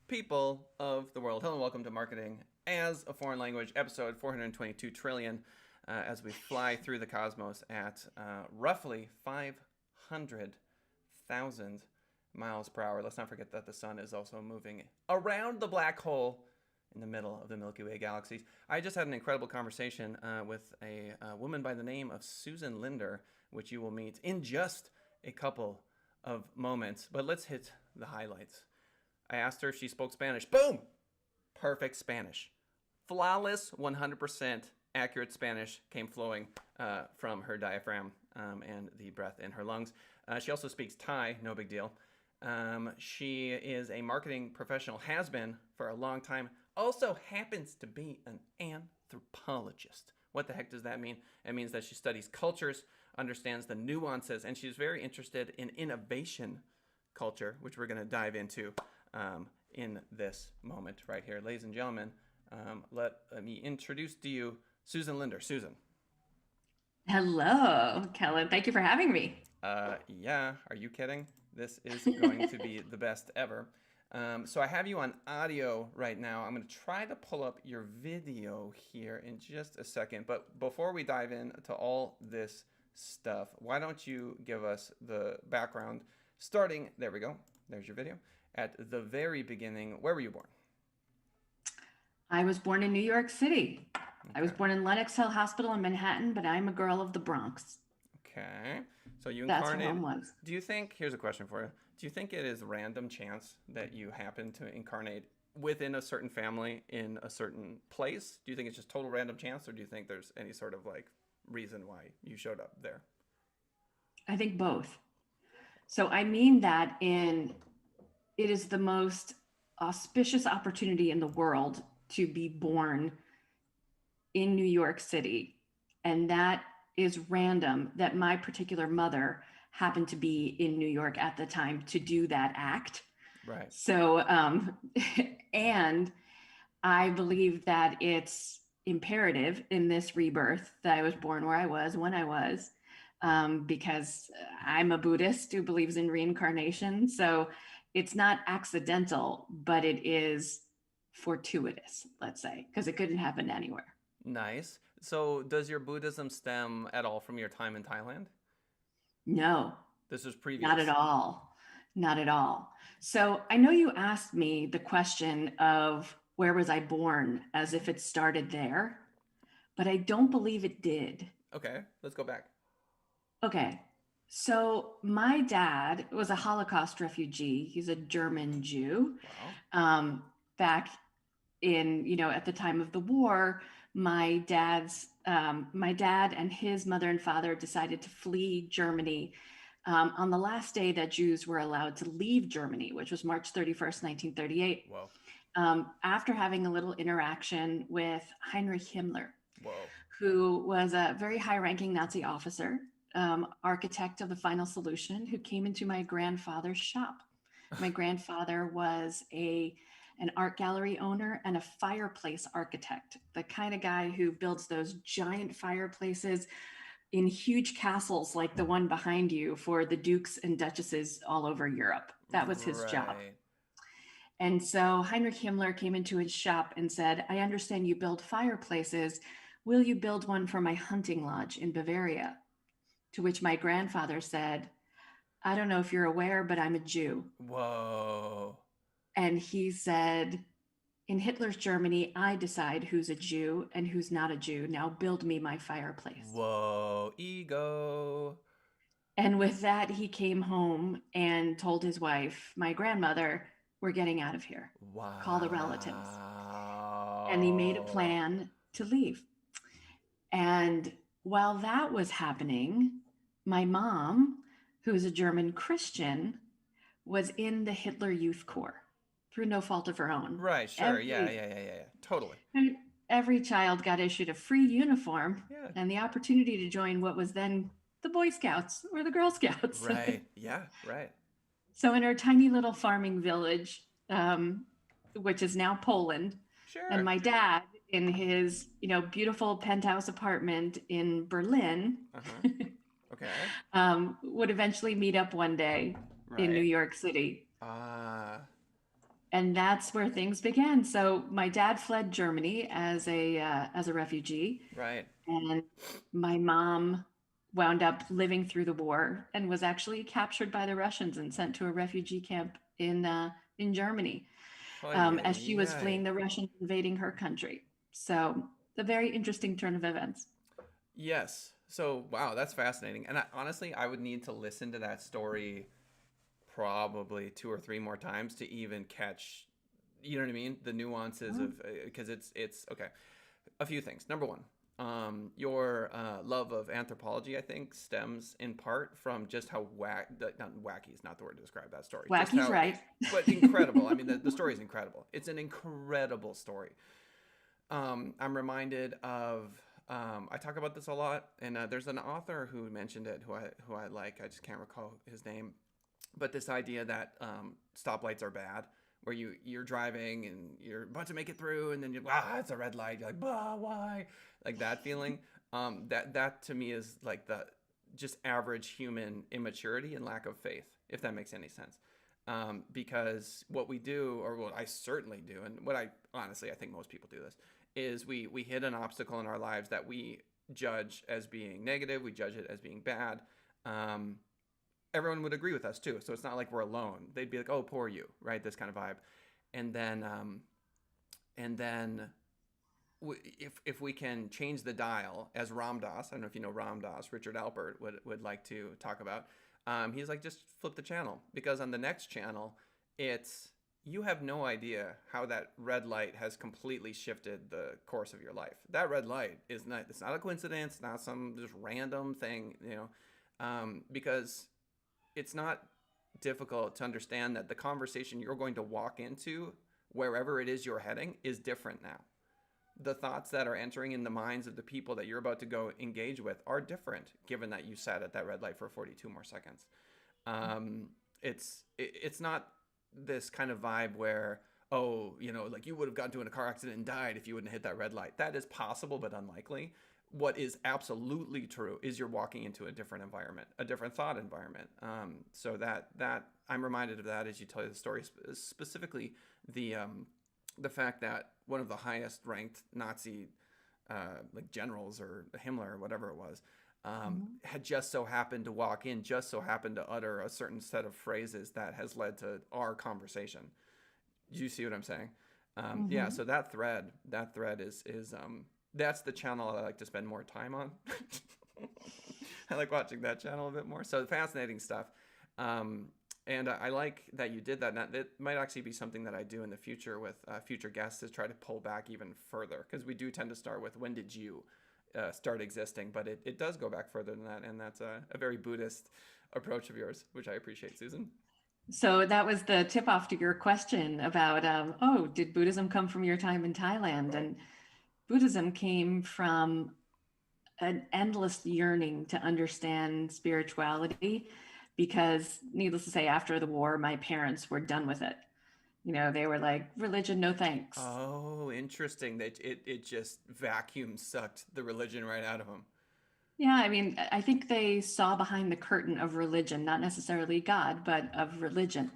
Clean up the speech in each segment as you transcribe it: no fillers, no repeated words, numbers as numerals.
people of the world. Hello and welcome to Marketing as a Foreign Language, episode 422 trillion, as we fly through the cosmos at roughly 500,000 miles per hour. Let's not forget that the sun is also moving around the black hole in the middle of the Milky Way galaxies. I just had an incredible conversation with a woman by the name of Susan Lindner, which you will meet in just a couple of moments. But let's hit the highlights. I asked her if she spoke Spanish. Boom! Perfect Spanish. Flawless, 100% accurate Spanish came flowing from her diaphragm and the breath in her lungs. She also speaks Thai, no big deal. She is a marketing professional, has been for a long time, also happens to be an anthropologist. What the heck does that mean? It means that she studies cultures, understands the nuances, and she's very interested in innovation culture, which we're going to dive into in this moment right here. Ladies and gentlemen, let me introduce to you Susan Lindner. Susan. Hello, Kellen. Thank you for having me. Yeah, are you kidding? This is going to be the best ever. So I have you on audio right now. I'm going to try to pull up your video here in just a second. But before we dive into all this stuff, why don't you give us the background starting, there we go, there's your video, at the very beginning. Where were you born? I was born in New York City. I was Okay. born in Lenox Hill Hospital in Manhattan, but I'm a girl of the Bronx. Okay. So you That's where incarnated. home was. Do you think, here's a question for you. Do you think it is random chance that you happen to incarnate within a certain family in a certain place? Do you think it's just total random chance, or do you think there's any sort of like reason why you showed up there? I think both. So I mean that in it is the most auspicious opportunity in the world to be born in New York City. And that is random that my particular mother happened to be in New York at the time to do that act. Right. So, and I believe that it's imperative in this rebirth that I was born where I was when I was, because I'm a Buddhist who believes in reincarnation. So it's not accidental, but it is fortuitous, let's say, because it couldn't happen anywhere. Nice. So does your Buddhism stem at all from your time in Thailand? No, This was not at previous. all. Not at all. So I know you asked me the question of where was I born as if it started there, but I don't believe it did. Okay, let's go back. Okay. So my dad was a Holocaust refugee. He's a German Jew. Wow. Um, Back in, at the time of the war, my dad and his mother and father decided to flee Germany on the last day that Jews were allowed to leave Germany, which was March 31st, 1938, Whoa. after having a little interaction with Heinrich Himmler, Whoa. who was a very high ranking Nazi officer, architect of the final solution, who came into my grandfather's shop. My grandfather was an art gallery owner and a fireplace architect, the kind of guy who builds those giant fireplaces in huge castles like the one behind you for the dukes and duchesses all over Europe. That was his job. Right. And so Heinrich Himmler came into his shop and said, I understand you build fireplaces. Will you build one for my hunting lodge in Bavaria? To which my grandfather said, I don't know if you're aware, but I'm a Jew. Whoa. And he said, in Hitler's Germany, I decide who's a Jew and who's not a Jew. Now build me my fireplace. Whoa. Ego. And with that, he came home and told his wife, my grandmother, we're getting out of here. Call the relatives. And he made a Wow. plan to leave. And while that was happening, my mom, who is a German Christian, was in the Hitler Youth Corps through no fault of her own. Right, sure. Yeah, Every yeah, yeah, yeah, yeah. Totally. every child got issued a free uniform Yeah. and the opportunity to join what was then the Boy Scouts or the Girl Scouts. Right. Yeah, right. So in our tiny little farming village, which is now Poland, and Sure. my dad in his beautiful penthouse apartment in Berlin Uh-huh. Okay. would eventually meet up one day in New Right. York City. Ah. And that's where things began. So my dad fled Germany as a refugee, Right. and my mom wound up living through the war and was actually captured by the Russians and sent to a refugee camp in Germany, Ay, as she ay, was ay. fleeing the Russians invading her country. So a very interesting turn of events. Yes. So, wow, that's fascinating. And honestly, I would need to listen to that story probably two or three more times to even catch, you know what I mean? The nuances of, because it's okay. A few things. Number one, your love of anthropology, I think, stems in part from just how not wacky is not the word to describe that story. Just Wacky's how, right. but incredible. I mean, the story is incredible. It's an incredible story. I'm reminded of. I talk about this a lot, and there's an author who mentioned it, who I like. I just can't recall his name, but this idea that stoplights are bad, where you're driving and you're about to make it through, and then you it's a red light. You're like, why? Like that feeling. That to me is like the just average human immaturity and lack of faith, if that makes any sense. Because what we do, or what I certainly do, and what I honestly I think most people do this, is we hit an obstacle in our lives that we judge as being negative. We judge it as being bad. Um, Everyone would agree with us too. So it's not like we're alone. They'd be like, "Oh, poor you," right? This kind of vibe. And then, and then, if we can change the dial, as Ram Dass, I don't know if you know Ram Dass, Richard Alpert would like to talk about. He's like, just flip the channel, because on the next channel, it's you have no idea how that red light has completely shifted the course of your life. That red light is not. It's not a coincidence. Not some just random thing. Because it's not difficult to understand that the conversation you're going to walk into, wherever it is you're heading, is different now. The thoughts that are entering in the minds of the people that you're about to go engage with are different, given that you sat at that red light for 42 more seconds. It's not this kind of vibe where, oh, like you would have gotten into a car accident and died if you wouldn't hit that red light. That is possible but unlikely. What is absolutely true is you're walking into a different environment, a different thought environment. So that I'm reminded of that as you tell the story, specifically the fact that one of the highest ranked Nazi like generals, or Himmler or whatever it was, Mhm. had just so happened to walk in, just so happened to utter a certain set of phrases that has led to our conversation. Do you see what I'm saying? Yeah. Mhm. So that thread is that's the channel I like to spend more time on. I like watching that channel a bit more. So fascinating stuff. Um, and I like that you did that. And that might actually be something that I do in the future with future guests, is try to pull back even further, because we do tend to start with when did you start existing, but it does go back further than that, and that's a very Buddhist approach of yours, which I appreciate, Susan. So that was the tip off to your question about, oh, did Buddhism come from your time in Thailand? Right. And Buddhism came from an endless yearning to understand spirituality, because, needless to say, after the war, my parents were done with it. They were like, religion, no thanks. Oh, interesting. That it just vacuum sucked the religion right out of them. Yeah, I mean, I think they saw behind the curtain of religion, not necessarily God, but of religion.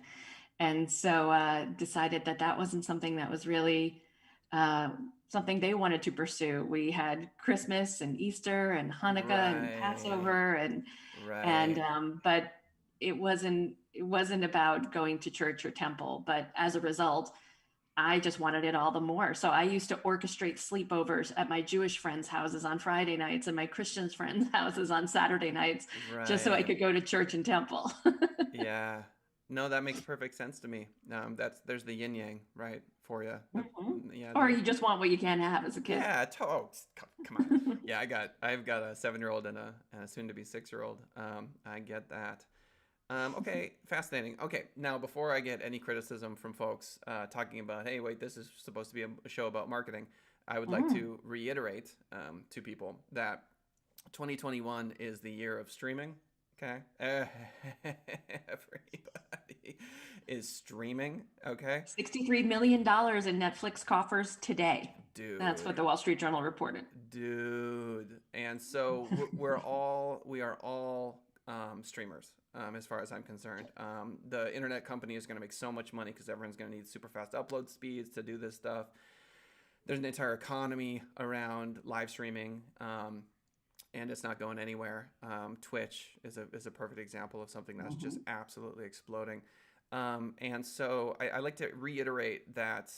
And so decided that that wasn't something that was really uh, something they wanted to pursue. We had Christmas and Easter and Hanukkah and Right. Passover, and Right. but it wasn't about going to church or temple. But as a result, I just wanted it all the more. So I used to orchestrate sleepovers at my Jewish friends' houses on Friday nights and my Christian friends' houses on Saturday nights, just so I Right. could go to church and temple. Yeah. No, that makes perfect sense to me. There's the yin yang, right, for you. Mhm. Yeah, Or you just want what you can't have as a kid. yeah. Come on. Yeah, I've got a 7-year-old and a soon to be 6-year-old. I get that. Okay, fascinating. Okay, now before I get any criticism from folks talking about, hey, wait, this is supposed to be a show about marketing, I would like Mm. to reiterate to people that 2021 is the year of streaming. Okay, everybody is streaming. Okay, $63 million in Netflix coffers today. That's what dude, the Wall Street Journal reported. dude. And so we are all streamers. as far as I'm concerned. The internet company is going to make so much money because everyone's going to need super fast upload speeds to do this stuff. There's an entire economy around live streaming, and it's not going anywhere. Twitch is a perfect example of something that's just absolutely exploding. And so I like to reiterate that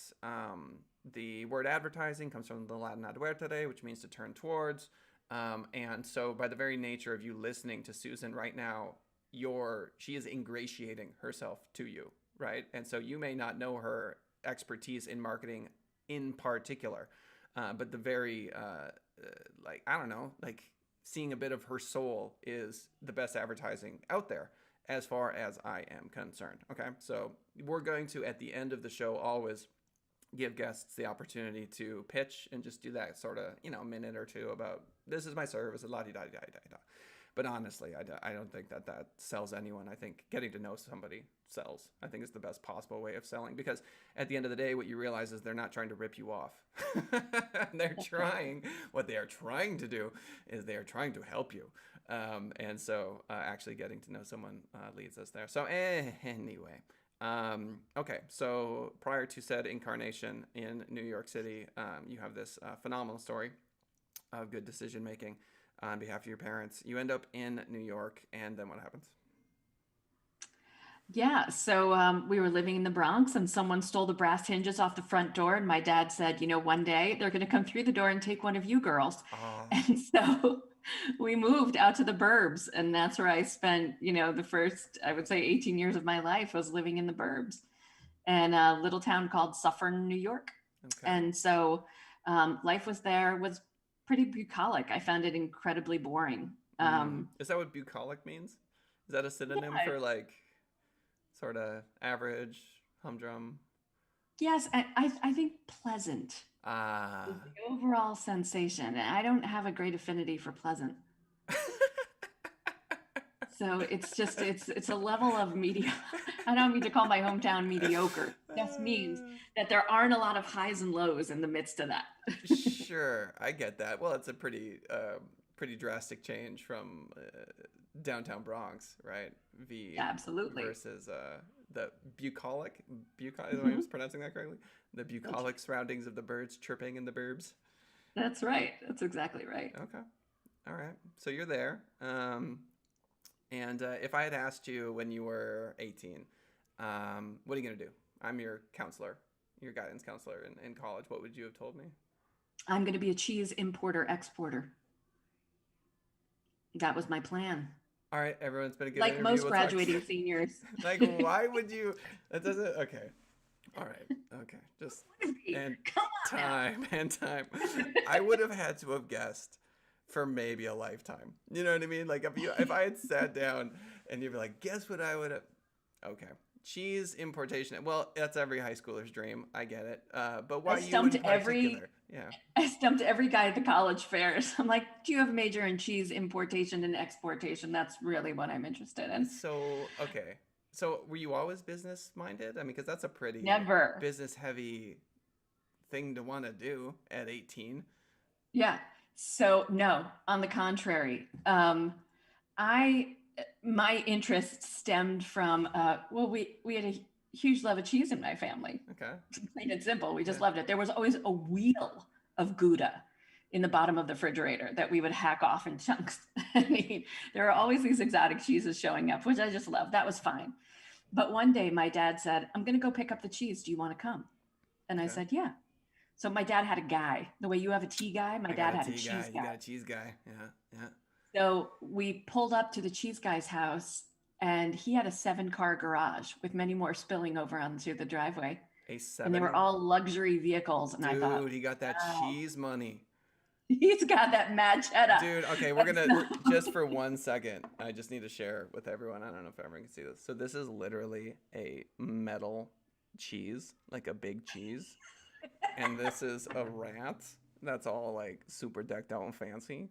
the word advertising comes from the Latin advertere, which means to turn towards. And so by the very nature of you listening to Susan right now, she is ingratiating herself to you, right? And so you may not know her expertise in marketing in particular, but the very, I don't know, like seeing a bit of her soul is the best advertising out there as far as I am concerned. Okay. So we're going to, at the end of the show, always give guests the opportunity to pitch and just do that sort of, minute or two about this is my service, la-di-da-di-da-di-da. But honestly, I don't think that sells anyone. I think getting to know somebody sells. I think it's the best possible way of selling, because at the end of the day, what you realize is they're not trying to rip you off. What they are trying to do is they are trying to help you. And so actually getting to know someone leads us there. So anyway, okay. So prior to said incarnation in New York City, you have this phenomenal story of good decision making on behalf of your parents. You end up in New York, and then what happens? Yeah, so we were living in the Bronx, and someone stole the brass hinges off the front door, and my dad said, one day they're going to come through the door and take one of you girls. And so we moved out to the burbs, and that's where I spent, the first, I would say 18 years of my life was living in the burbs, in a little town called Suffern, New York. Okay. And so life was pretty bucolic. I found it incredibly boring. Is that what bucolic means? Is that a synonym for like sort of average, humdrum? Yes, I think pleasant is the overall sensation. I don't have a great affinity for pleasant. So it's just, it's a level of mediocre. I don't mean to call my hometown mediocre. It just means that there aren't a lot of highs and lows in the midst of that. Sure, I get that. Well, it's a pretty drastic change from downtown Bronx, right? Absolutely. Versus the bucolic. Am I pronouncing that correctly? The bucolic surroundings of the birds chirping in the burbs. That's right. That's exactly right. Okay. All right. So you're there. And if I had asked you when you were 18, what are you going to do? I'm your counselor, your guidance counselor in college. What would you have told me? I'm going to be a cheese importer, exporter. That was my plan. All right, everyone's been a good like interview. Most graduating seniors. Like, why would you? That doesn't. Okay. All right. Okay. Just and time. I would have had to have guessed for maybe a lifetime. You know what I mean? Like if I had sat down and you'd be like, guess what I would have? Okay. Cheese importation. Well, that's every high schooler's dream. I get it. But why you in particular? Yeah. I stumped every guy at the college fairs. I'm like, do you have a major in cheese importation and exportation? That's really what I'm interested in. So, okay. So were you always business minded? I mean, because that's a pretty Never. business heavy thing to want to do at 18. Yeah. So no, on the contrary, my interest stemmed from, we had a huge love of cheese in my family. Okay. Plain and simple. We just loved it. There was always a wheel of Gouda in the bottom of the refrigerator that we would hack off in chunks. I mean, there are always these exotic cheeses showing up, which I just love. That was fine. But one day my dad said, I'm going to go pick up the cheese. Do you want to come? And I said, yeah. So my dad had a guy. The way you have a tea guy, my dad had a cheese guy. You got a cheese guy. Yeah. So we pulled up to the cheese guy's house, and he had a 7-car garage with many more spilling over onto the driveway. And they were all luxury vehicles. And I thought, dude, he got that cheese money. He's got that mad cheddar. Dude, okay, we're just for 1 second, I just need to share with everyone. I don't know if everyone can see this. So this is literally a metal cheese, like a big cheese. And this is a rat that's all like super decked out and fancy.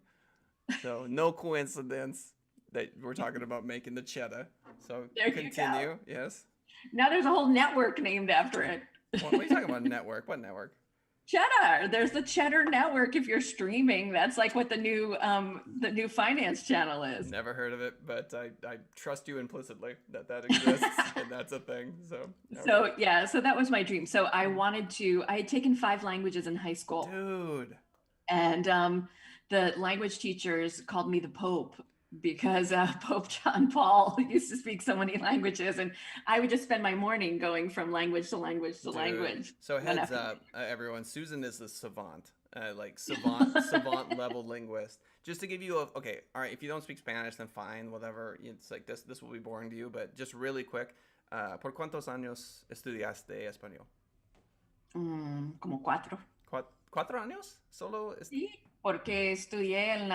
So no coincidence that we're talking about making the cheddar. So continue. Yes. Now there's a whole network named after it. What are you talking about? Network? What network? Cheddar. There's the Cheddar Network. If you're streaming, that's like what the new finance channel is. Never heard of it, but I trust you implicitly that that exists and that's a thing. So, all right. So yeah, so that was my dream. So I had taken 5 languages in high school, Dude. and the language teachers called me the Pope because Pope John Paul used to speak so many languages, and I would just spend my morning going from language to language to Dude. language. So One heads after up, everyone. Susan is the savant, like savant level linguist. Just to give you a okay, all right. If you don't speak Spanish, then fine, whatever. It's like this will be boring to you, but just really quick. ¿Por cuántos años estudiaste español? Como 4. ¿Cuatro años? Solo. Sí, porque estudié en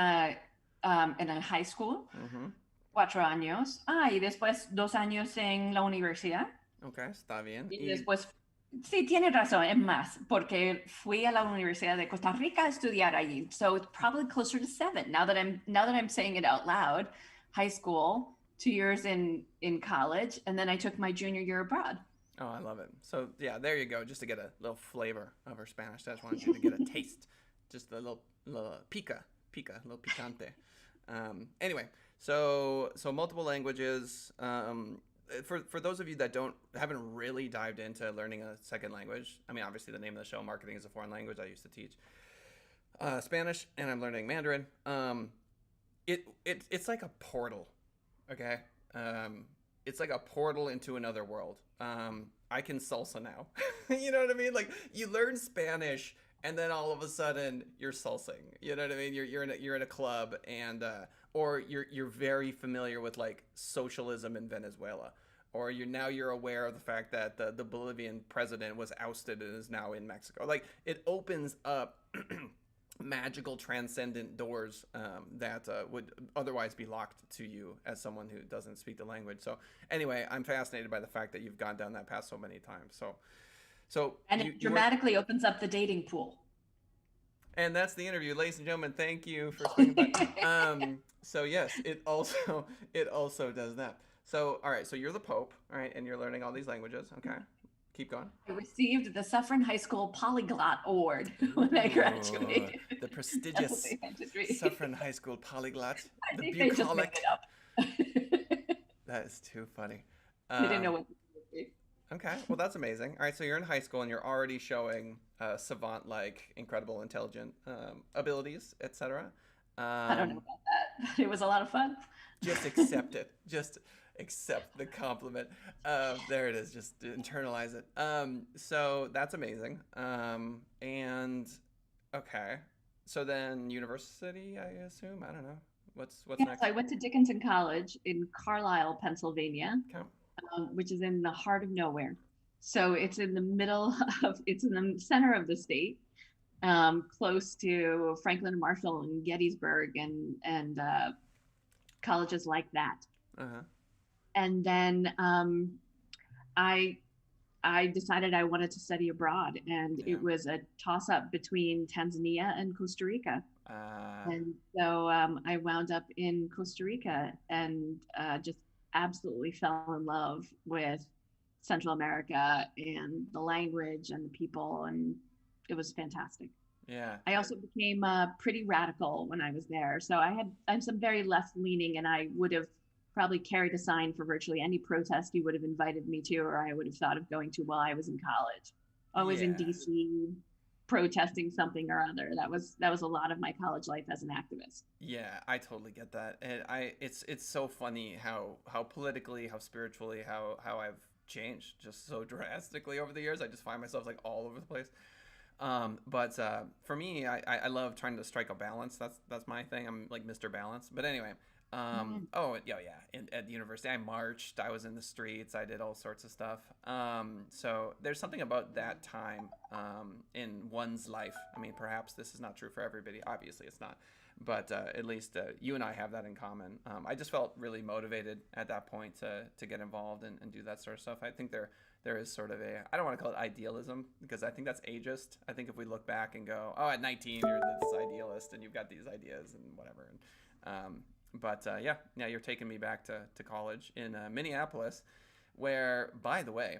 el high school, Ujú. 4 años. Y después 2 años en la universidad. Ok, está bien. Y después, sí, tiene razón, es más, porque fui a la Universidad de Costa Rica a estudiar allí. So it's probably closer to 7. Now that I'm saying it out loud, high school, 2 years in college, and then I took my junior year abroad. Oh, I love it. So yeah, there you go. Just to get a little flavor of her Spanish. I just wanted you to get a taste, just a little pica, a little picante. Anyway, so multiple languages. For those of you that haven't really dived into learning a second language, I mean, obviously the name of the show, Marketing is a Foreign Language. I used to teach Spanish, and I'm learning Mandarin. It's like a portal, okay? It's like a portal into another world. I can salsa now. You know what I mean? Like you learn Spanish, and then all of a sudden you're salsing. You know what I mean? You're in a club, and or you're very familiar with like socialism in Venezuela, or you're aware of the fact that the Bolivian president was ousted and is now in Mexico. Like it opens up magical transcendent doors that would otherwise be locked to you as someone who doesn't speak the language. So anyway, I'm fascinated by the fact that you've gone down that path so many times. So And it dramatically opens up the dating pool. and that's the interview, ladies and gentlemen. Thank you for swinging by. So yes, it also does that. So all right, so you're the Pope, all right, and you're learning all these languages. Okay, keep going. I received the Suffern High School Polyglot Award when I graduated. The That's what prestigious they had to read. Suffern High School polyglot, I the think they just made bucolic. it up. That is too funny. They didn't know what to do. Okay, well that's amazing. All right, so you're in high school and you're already showing savant-like, incredible, intelligent abilities, etc. I don't know about that, but it was a lot of fun. Just accept it. Just accept the compliment. There it is. Just internalize it. So that's amazing. And okay, so then university, I assume. I don't know. What's Yes, next? I went to Dickinson College in Carlisle, Pennsylvania, Okay. which is in the heart of nowhere. So it's in the middle it's in the center of the state, close to Franklin and Marshall and Gettysburg and colleges like that. Uh-huh. And then I decided I wanted to study abroad, and Yeah. it was a toss up between Tanzania and Costa Rica. And so I wound up in Costa Rica and just absolutely fell in love with Central America and the language and the people, and it was fantastic. Yeah. I also became pretty radical when I was there. So I'm some very left leaning, and I would have probably carried a sign for virtually any protest you would have invited me to, or I would have thought of going to while I was in college. I was in Yeah. DC protesting something or other. That was a lot of my college life as an activist. Yeah, I totally get that. And it's so funny how politically, how spiritually, how I've changed just so drastically over the years. I just find myself like all over the place. But for me, I love trying to strike a balance. That's my thing. I'm like Mr. Balance. But anyway, oh yeah, at the university, I marched. I was in the streets. I did all sorts of stuff. So there's something about that time in one's life. I mean, perhaps this is not true for everybody. Obviously, it's not. But at least you and I have that in common. I just felt really motivated at that point to get involved and do that sort of stuff. I think there is sort of I don't want to call it idealism because I think that's ageist. I think if we look back and go, oh, at 19 you're this idealist and you've got these ideas and whatever. But yeah, you're taking me back to college in Minneapolis, where, by the way,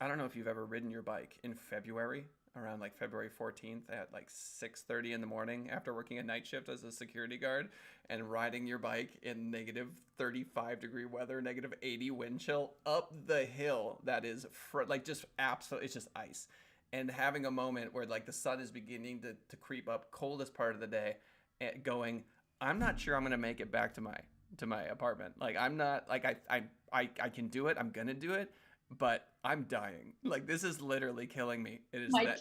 I don't know if you've ever ridden your bike in February. around like February 14th at like 6:30 in the morning after working a night shift as a security guard and riding your bike in negative 35-degree weather, negative 80 wind chill up the hill that is like just absolute, it's just ice. And having a moment where like the sun is beginning to creep up, coldest part of the day, and going, I'm not sure I'm gonna make it back to my apartment. Like I'm not like I can do it. I'm gonna do it, but I'm dying. Like this is literally killing me. It is that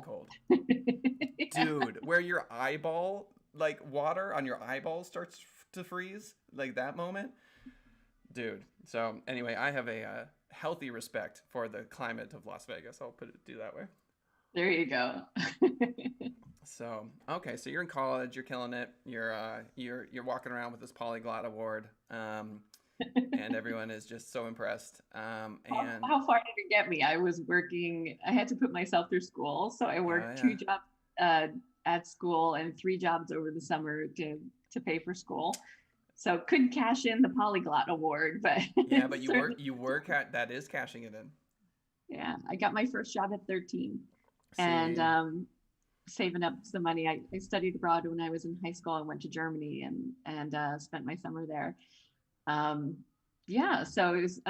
cold. Yeah. Dude, where your eyeball, like water on your eyeball starts to freeze, like that moment. Dude. So anyway, I have a healthy respect for the climate of Las Vegas. I'll do that way. There you go. So okay, so you're in college, you're killing it. You're walking around with this polyglot award, and everyone is just so impressed. And How far did it get me? I was working. I had to put myself through school, so I worked yeah. 2 jobs at school and 3 jobs over the summer to pay for school. So couldn't cash in the polyglot award, but yeah, but that is cashing it in. Yeah, I got my first job at 13, See, and saving up some money. I studied abroad when I was in high school and went to Germany and spent my summer there. Yeah, so it was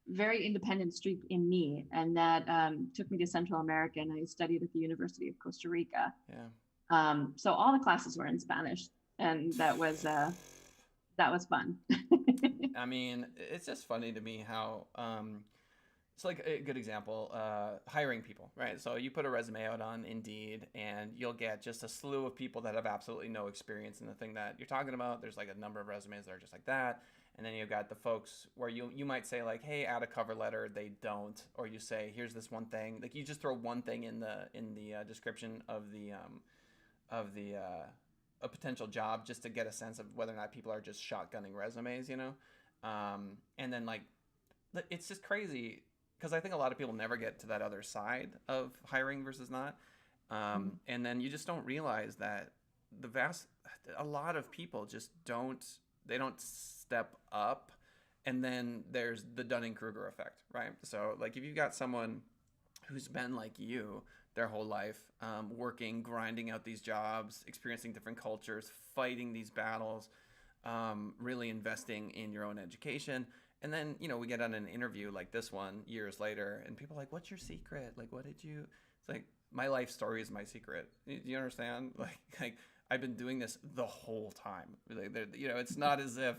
very independent streak in me, and that took me to Central America, and I studied at the University of Costa Rica. yeah. So all the classes were in Spanish, and that was fun. I mean, it's just funny to me how it's like a good example, hiring people, right? So you put a resume out on Indeed and you'll get just a slew of people that have absolutely no experience in the thing that you're talking about. There's like a number of resumes that are just like that. And then you've got the folks where you might say like, hey, add a cover letter. They don't. Or you say, here's this one thing. Like you just throw one thing in the description of a potential job just to get a sense of whether or not people are just shotgunning resumes, you know? And then like, it's just crazy because I think a lot of people never get to that other side of hiring versus not. And then you just don't realize that a lot of people just don't step up. And then there's the Dunning-Kruger effect, right? So like if you've got someone who's been like you their whole life, working, grinding out these jobs, experiencing different cultures, fighting these battles, really investing in your own education. And then, we get on an interview like this one years later and people are like, what's your secret? Like, what did you, it's like, my life story is my secret. Do you understand? Like I've been doing this the whole time. Like, it's not as if,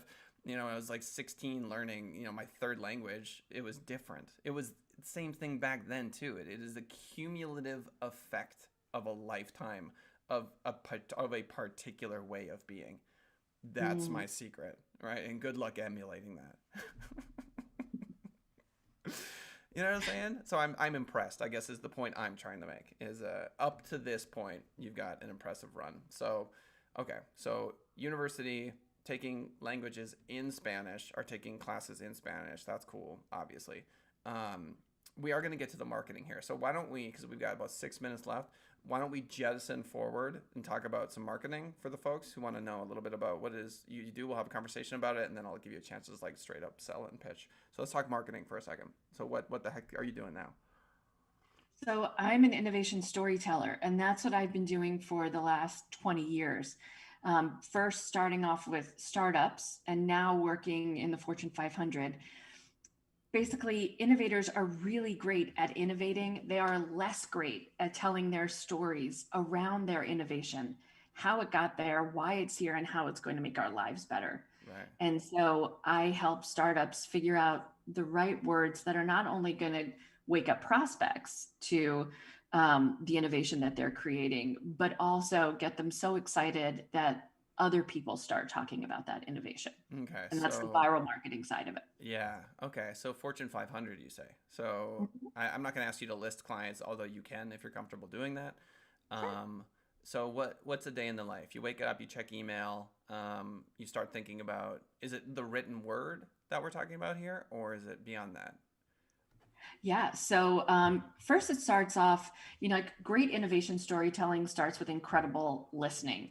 I was like 16 learning, my third language. It was different. It was the same thing back then too. It is the cumulative effect of a lifetime of a particular way of being. That's my secret, right? And good luck emulating that. You know what I'm saying? So I'm impressed, I guess is the point I'm trying to make, is up to this point, you've got an impressive run. So, okay. So university, taking languages in Spanish, or taking classes in Spanish. That's cool, obviously. We are going to get to the marketing here. So why don't we, because we've got about 6 minutes left, why don't we jettison forward and talk about some marketing for the folks who want to know a little bit about what it is you do. We'll have a conversation about it, and then I'll give you a chance to just like straight up sell it and pitch. So let's talk marketing for a second. So what the heck are you doing now? So I'm an innovation storyteller, and that's what I've been doing for the last 20 years. First starting off with startups and now working in the Fortune 500. Basically, innovators are really great at innovating. They are less great at telling their stories around their innovation, how it got there, why it's here, and how it's going to make our lives better. Right. And so I help startups figure out the right words that are not only going to wake up prospects to the innovation that they're creating, but also get them so excited that other people start talking about that innovation. Okay. And that's the viral marketing side of it. Yeah. Okay. So Fortune 500, you say. So I'm not going to ask you to list clients, although you can if you're comfortable doing that. So what's a day in the life? You wake up, you check email, you start thinking about, is it the written word that we're talking about here, or is it beyond that? Yeah. So first it starts off, like great innovation storytelling starts with incredible listening.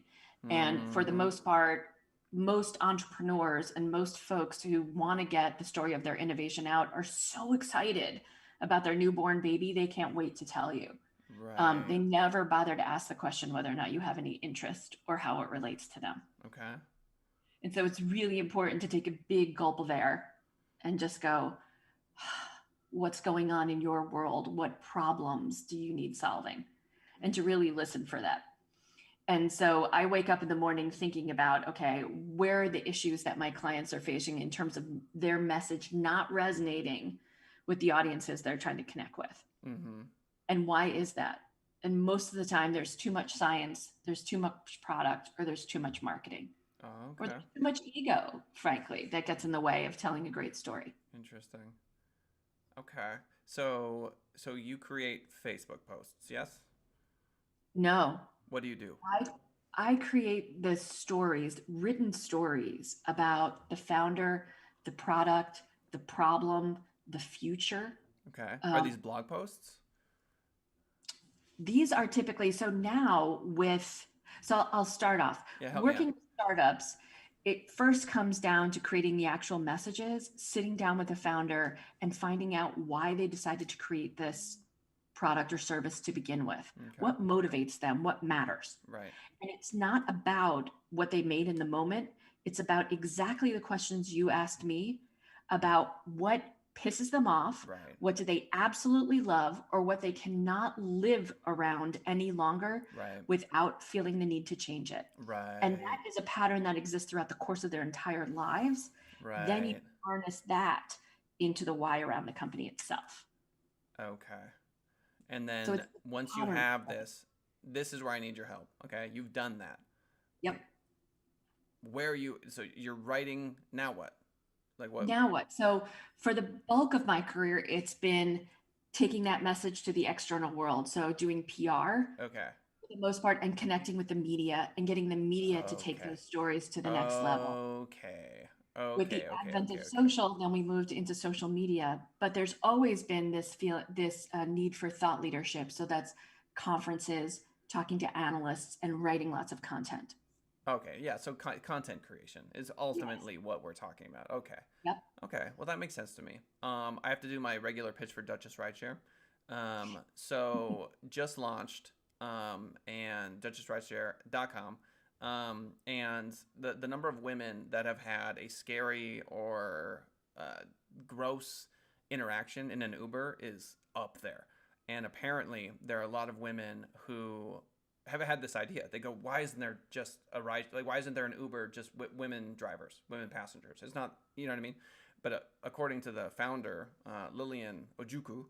And for the most part, most entrepreneurs and most folks who want to get the story of their innovation out are so excited about their newborn baby, they can't wait to tell you. They Right. never bother to ask the question whether or not you have any interest or how it relates to them. Okay. And so it's really important to take a big gulp of air and just go, what's going on in your world? What problems do you need solving? And to really listen for that. And so I wake up in the morning thinking about, okay, where are the issues that my clients are facing in terms of their message not resonating with the audiences they're trying to connect with? Mm-hmm. And why is that? And most of the time, there's too much science, there's too much product, or there's too much marketing, Oh, or okay. there's too much ego, frankly, that gets in the way of telling a great story. Interesting. Okay. So you create Facebook posts, yes? No, What do you do? I I create the stories, written stories about the founder, the product, the problem, the future. Okay. Are Um, these blog posts? these are typically so now with so I'll start off Yeah, help me working out. with startups. It first comes down to creating the actual messages, sitting down with the founder and finding out why they decided to create this product or service to begin with. Okay. What motivates them? What matters? Right. And it's not about what they made in the moment. It's about exactly the questions you asked me about what pisses them off, Right. what do they absolutely love, or what they cannot live around any longer Right. without feeling the need to change it. And Right. that is a pattern that exists throughout the course of their entire lives. Then you Right. harness that into the why around the company itself. Okay. And So then it's the once you pattern. have this, this is where I need your help. Okay. You've done that. Yep. Where are you? So you're writing. Now what? Like what? Now what? So for the bulk of my career, it's been taking that message to the external world. So doing PR Okay. for the most part and connecting with the media and getting the media to take Okay. those stories to the next level. Okay. With the Okay. Okay. advent Okay. of Okay. social, then we moved into social media, but there's always been this need for thought leadership. So that's conferences, talking to analysts, and writing lots of content. Okay. Yeah. So content creation is Yes. ultimately what we're talking about. Okay. Yep. Okay. Well, that makes sense to me. I have to do my regular pitch for Duchess Rideshare. So just launched, and duchessrideshare.com. And the number of women that have had a scary or gross interaction in an Uber is up there. And apparently, there are a lot of women who have had this idea. They go, "Why isn't there just a ride? Like, why isn't there an Uber just women drivers, women passengers? It's not, you know what I mean?" But according to the founder, Lillian Ojuku,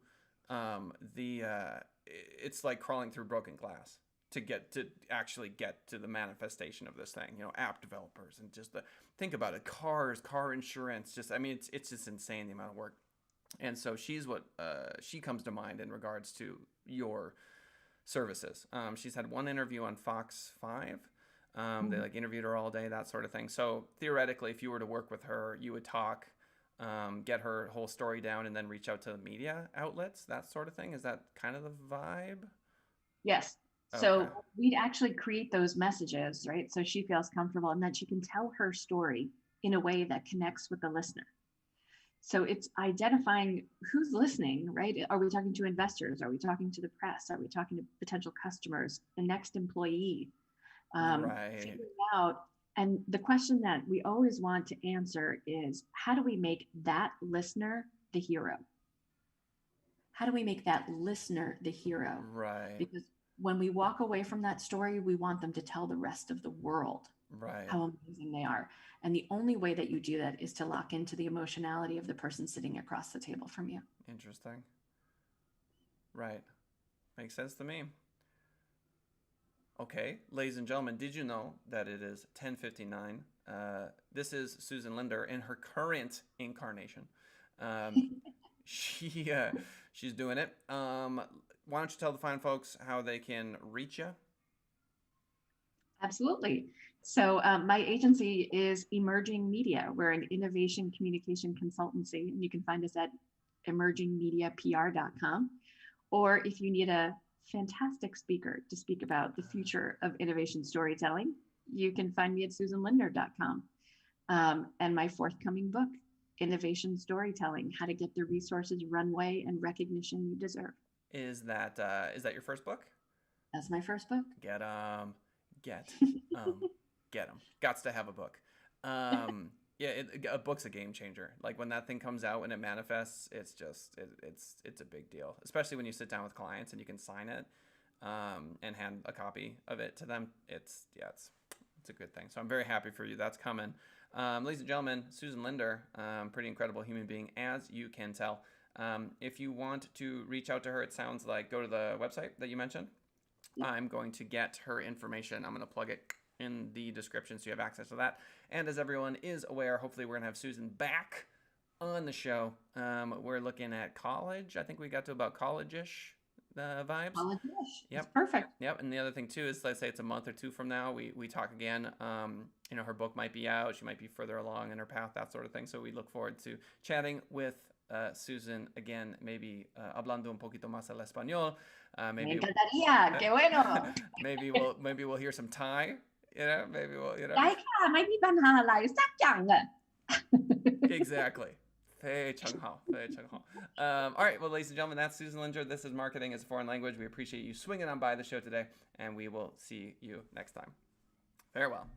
the it's like crawling through broken glass to actually get to the manifestation of this thing. You know, app developers and just the think about it, cars, car insurance. Just I mean, it's just insane the amount of work. And so she's what she comes to mind in regards to your services. She's had one interview on Fox 5. They Mhm. like interviewed her all day, that sort of thing. So theoretically, if you were to work with her, you would talk, get her whole story down, and then reach out to the media outlets, that sort of thing. Is that kind of the vibe? Yes. Okay. So we'd actually create those messages, right? So she feels comfortable and that she can tell her story in a way that connects with the listener. So it's identifying who's listening, right? Are we talking to investors? Are we talking to the press? Are we talking to potential customers, the next employee? Right. Figuring out. And the question that we always want to answer is how do we make that listener the hero? How do we make that listener the hero? Right. Because when we walk away from that story, we want them to tell the rest of the world Right. how amazing they are. And the only way that you do that is to lock into the emotionality of the person sitting across the table from you. Interesting. Right. Makes sense to me. Okay, ladies and gentlemen, did you know that it is 10:59? This is Susan Linder in her current incarnation. Um, she she's doing it. Why don't you tell the fine folks how they can reach you? Absolutely. So, my agency is Emerging Media. We're an innovation communication consultancy, and you can find us at emergingmediapr.com. Or if you need a fantastic speaker to speak about the future of innovation storytelling, you can find me at susanlinder.com. And my forthcoming book, Innovation Storytelling: How to Get the Resources, Runway, and Recognition You Deserve. Is that your first book? That's my first book. Get 'em. Get 'em. Get 'em. Gots to have a book. Yeah, a book's a game changer. Like when that thing comes out and it manifests, it's just it's a big deal. Especially when you sit down with clients and you can sign it and hand a copy of it to them. It's a good thing. So I'm very happy for you. That's coming. Ladies and gentlemen, Susan Lindner, pretty incredible human being, as you can tell. If you want to reach out to her, it sounds like go to the website that you mentioned. I'm going to get her information. I'm going to plug it in the description so you have access to that. And as everyone is aware, hopefully we're going to have Susan back on the show. We're looking at college. I think we got to about college-ish vibes. College-ish. Yep. It's perfect. Yep. And the other thing too is, let's say it's a month or two from now, we talk again. Her book might be out. She might be further along in her path, that sort of thing. So we look forward to chatting with Susan again, maybe hablando un poquito más el español. Me encantaría. Qué bueno. maybe we'll hear some Thai. Maybe we'll. ได้ค่ะไม่มีปัญหาอะไรสักอย่างเลย Exactly. 非常好. All right, well, ladies and gentlemen, that's Susan Lindner. This is Marketing as a Foreign Language. We appreciate you swinging on by the show today, and we will see you next time. Farewell.